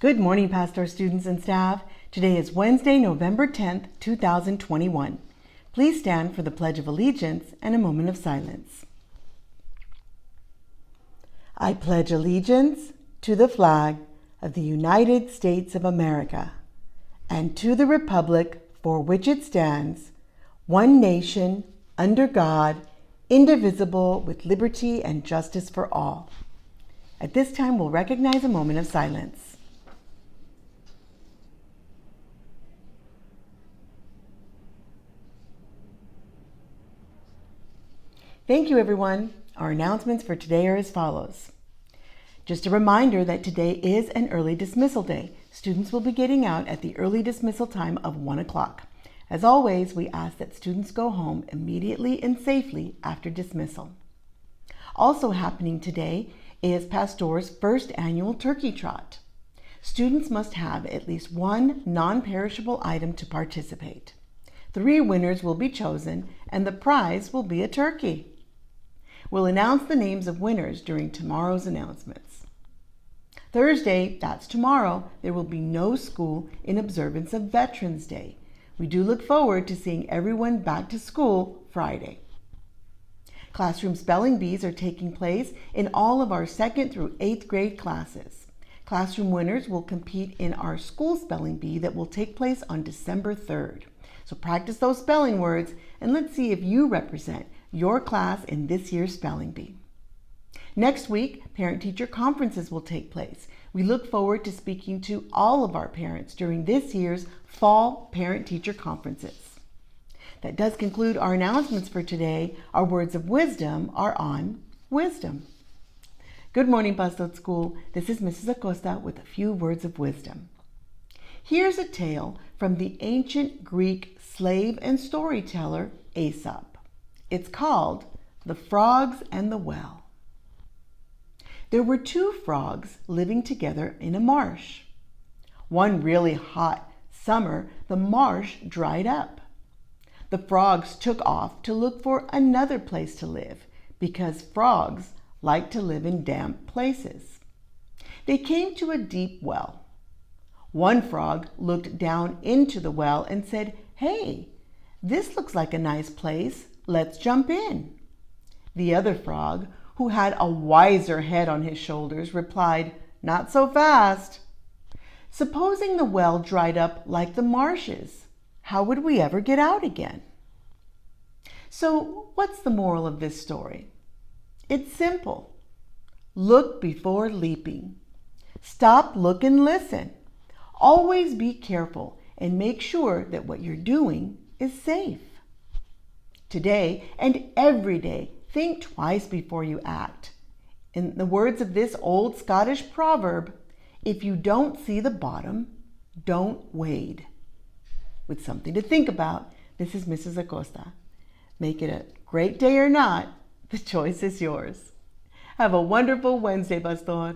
Good morning, Pastor students and staff. Today is Wednesday, November 10th, 2021. Please stand for the Pledge of Allegiance and a moment of silence. I pledge allegiance to the flag of the United States of America and to the republic for which it stands, one nation, under God, indivisible, with liberty and justice for all. At this time, we'll recognize a moment of silence. Thank you, everyone. Our announcements for today are as follows. Just a reminder that today is an early dismissal day. Students will be getting out at the early dismissal time of 1 o'clock. As always, we ask that students go home immediately and safely after dismissal. Also happening today is Pastor's first annual turkey trot. Students must have at least one non-perishable item to participate. 3 winners will be chosen, and the prize will be a turkey. We'll announce the names of winners during tomorrow's announcements. Thursday, that's tomorrow, there will be no school in observance of Veterans Day. We do look forward to seeing everyone back to school Friday. Classroom spelling bees are taking place in all of our 2nd through 8th grade classes. Classroom winners will compete in our school spelling bee that will take place on December 3rd. So practice those spelling words and let's see if you represent your class in this year's spelling bee. Next week, parent-teacher conferences will take place. We look forward to speaking to all of our parents during this year's fall parent-teacher conferences. That does conclude our announcements for today. Our words of wisdom are on wisdom. Good morning, Pastor School. This is Mrs. Acosta with a few words of wisdom. Here's a tale from the ancient Greek slave and storyteller Aesop. It's called The Frogs and the Well. There were 2 frogs living together in a marsh. One really hot summer, the marsh dried up. The frogs took off to look for another place to live because frogs like to live in damp places. They came to a deep well. One frog looked down into the well and said, "Hey, this looks like a nice place. Let's jump in." The other frog, who had a wiser head on his shoulders, replied, "Not so fast. Supposing the well dried up like the marshes, how would we ever get out again?" So what's the moral of this story? It's simple. Look before leaping. Stop, look, and listen. Always be careful and make sure that what you're doing is safe. Today and every day, think twice before you act. In the words of this old Scottish proverb, if you don't see the bottom, don't wade. With something to think about, this is Mrs. Acosta. Make it a great day or not, the choice is yours. Have a wonderful Wednesday, Pastor.